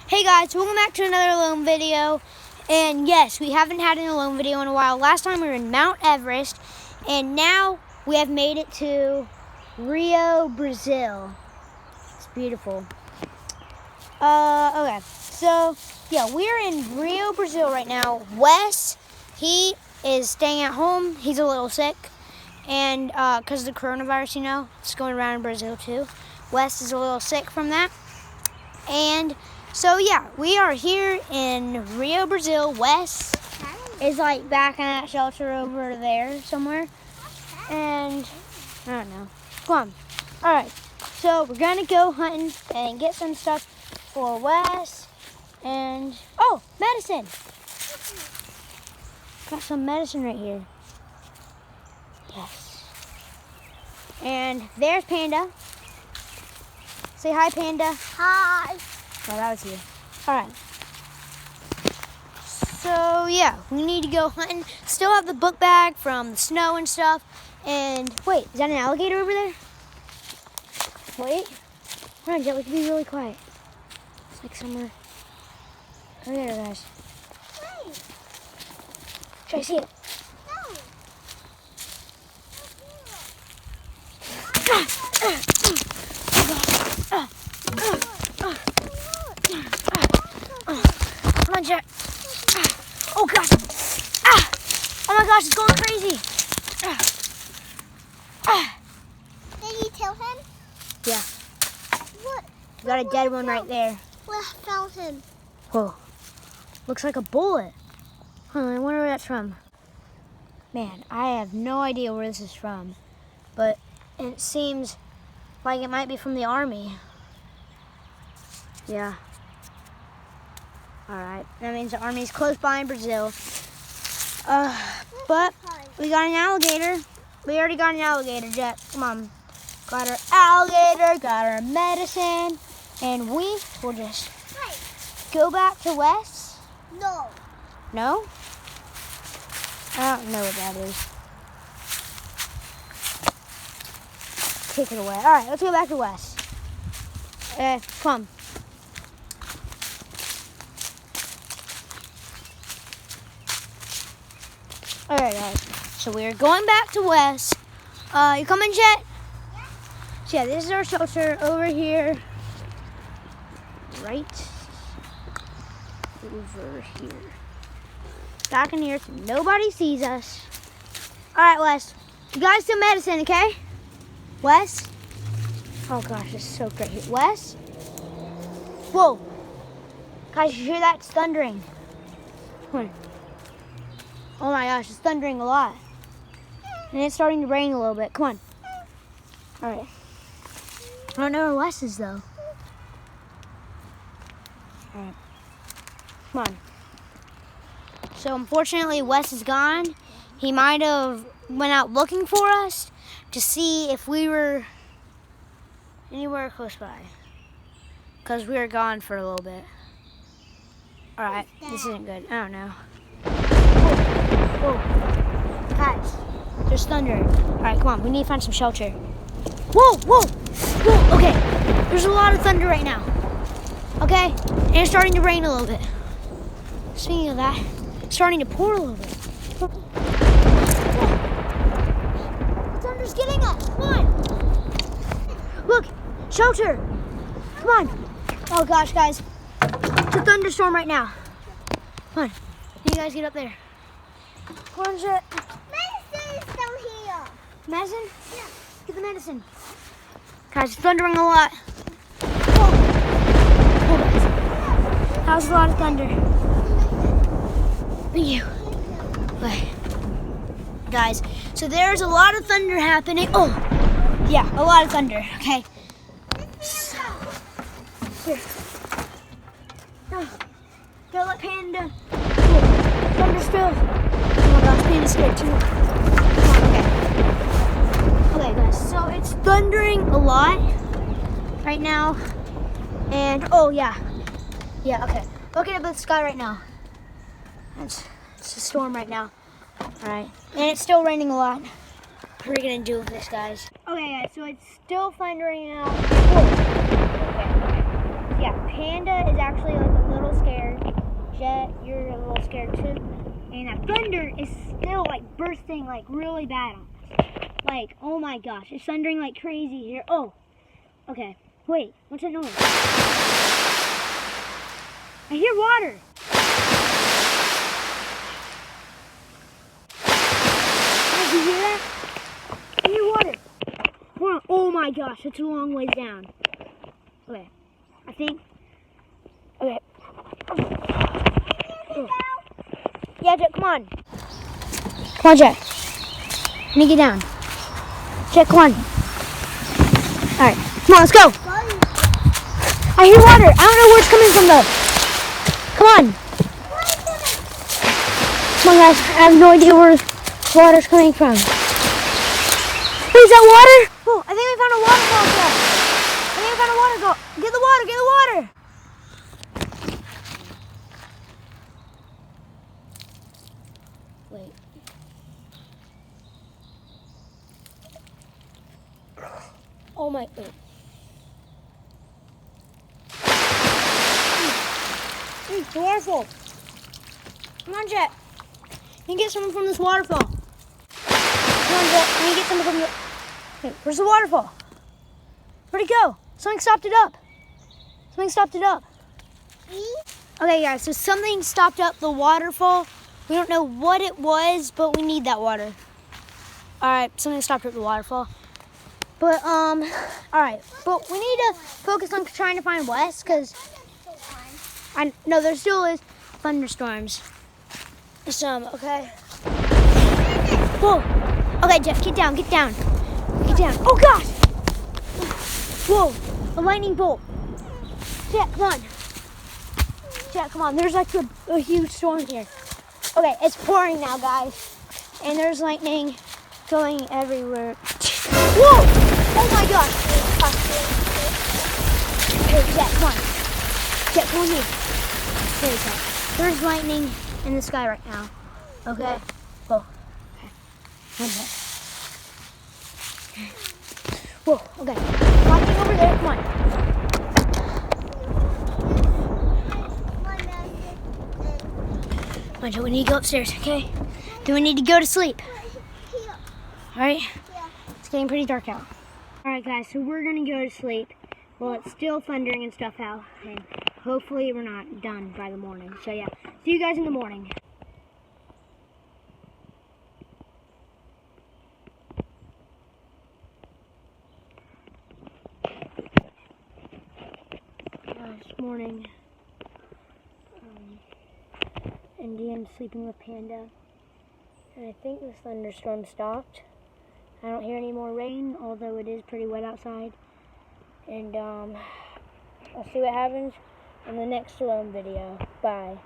Hey guys, welcome back to another alone video. And yes, we haven't had an alone video in a while. Last time we were in Mount Everest, and now we have made it to Rio, Brazil. It's beautiful. Okay, so yeah, we're in Rio, Brazil right now. Wes, he is staying at home. He's a little sick, and because of the coronavirus, it's going around in Brazil too. Wes is a little sick from that, and so yeah, we are here in Rio, Brazil. Wes is like back in that shelter over there somewhere. And I don't know. Come on. Alright. So we're gonna go hunting and get some stuff for Wes. And oh, medicine. Got some medicine right here. Yes. And there's Panda. Say hi, Panda. Hi. Oh, that was you. Alright. So, yeah, we need to go hunting. Still have the book bag from the snow and stuff. And, wait, is that an alligator over there? Wait. Run, Jet, we can be really quiet. It's like somewhere. Oh, there, guys. Wait. Should I see it? Come on, Jet. Oh, gosh. Oh, my gosh, it's going crazy. Did you kill him? Yeah. What? We got a dead one right there. What found him? Whoa. Looks like a bullet. I wonder where that's from. Man, I have no idea where this is from. But it seems like it might be from the army. Yeah. Alright. That means the army's close by in Brazil. But we got an alligator. We already got an alligator, Jet. Come on. Got our alligator, got our medicine, and we will just go back to Wes. No. No? I don't know what that is. Take it away. Alright, let's go back to Wes. Come. Alright, guys. So we're going back to Wes. You coming, Jet? So yeah, this is our shelter over here. Right over here. Back in here so nobody sees us. Alright, Wes. You got some medicine, okay? Wes? Oh gosh, it's so great here. Wes? Whoa. Guys, you hear that? It's thundering. Come on. Oh my gosh, it's thundering a lot. And it's starting to rain a little bit. Come on. Alright. I don't know where Wes is though. Alright. Come on. So unfortunately Wes is gone. He might have went out looking for us to see if we were anywhere close by. Because we were gone for a little bit. Alright, this isn't good. I don't know. Whoa. Guys, there's thunder. Alright, come on. We need to find some shelter. Whoa, whoa, whoa. Okay, there's a lot of thunder right now. Okay, and it's starting to rain a little bit. Speaking of that, it's starting to pour a little bit. Whoa. Thunder's getting us. Come on. Look, shelter. Come on. Oh gosh, guys. It's a thunderstorm right now. Come on. You guys get up there. Come on, Jet. Medicine is down here. Medicine? Yeah. Get the medicine. Guys, it's thundering a lot. Whoa. Oh, guys. That was a lot of thunder. Thank you. Okay. Guys, so there's a lot of thunder happening. Oh, yeah, a lot of thunder. Okay. Here. Oh, gotta let Panda. Oh, thunder still. Oh my gosh, Panda's scared too. Okay, guys, so it's thundering a lot right now. And, oh, yeah. Yeah, okay. Looking up at the sky right now. It's a storm right now. Alright. And it's still raining a lot. What are we going to do with this, guys? Okay, guys, so it's still thundering out. Whoa. Okay. Yeah, Panda is actually like Jet, you're a little scared too. And that thunder is still like bursting like really bad on us. Like, oh my gosh, it's thundering like crazy here. Oh, okay. Wait, what's that noise? I hear water. Guys, you hear that? I hear water. Hold on. Oh my gosh, it's a long ways down. Okay, I think. Okay. Yeah, Jet, come on. Come on, Jet. Let me get down. Jet, come on. Alright, come on, let's go. I hear water. I don't know where it's coming from though. Come on. Come on, guys. I have no idea where water's coming from. Wait, is that water? Oh, I think we found a waterfall there. I think we found a waterfall. Get the water, get the water. Wait. Oh my, wait. The waterfall. Come on, Jet. You can get something from this waterfall. Come on, Jet. You can get something from the... Wait, where's the waterfall? Where'd it go? Something stopped it up. Something stopped it up. Okay, guys, so something stopped up the waterfall. We don't know what it was, but we need that water. All right, something stopped up the waterfall. But, all right. But we need to focus on trying to find Wes, because... No, there still is thunderstorms. Some, okay? Whoa. Okay, Jeff, get down, get down. Get down. Oh, gosh. Whoa, a lightning bolt. Jet, come on. Jet, come on. There's like a huge storm here. Okay, it's pouring now, guys. And there's lightning going everywhere. Whoa! Oh, my gosh. Hey, Jet, come on. Jet, come on here. There's lightning in the sky right now. Okay? Whoa. Okay. Whoa, okay. Lightning over there, come on. Come on, Joe, we need to go upstairs, okay? Then we need to go to sleep. Alright? It's getting pretty dark out. Alright, guys, so we're gonna go to sleep. Well, it's still thundering and stuff out. And hopefully we're not done by the morning. So yeah, see you guys in the morning. This morning, Indian's sleeping with Panda. And I think the thunderstorm stopped. I don't hear any more rain, although it is pretty wet outside. And I'll see what happens in the next storm video. Bye.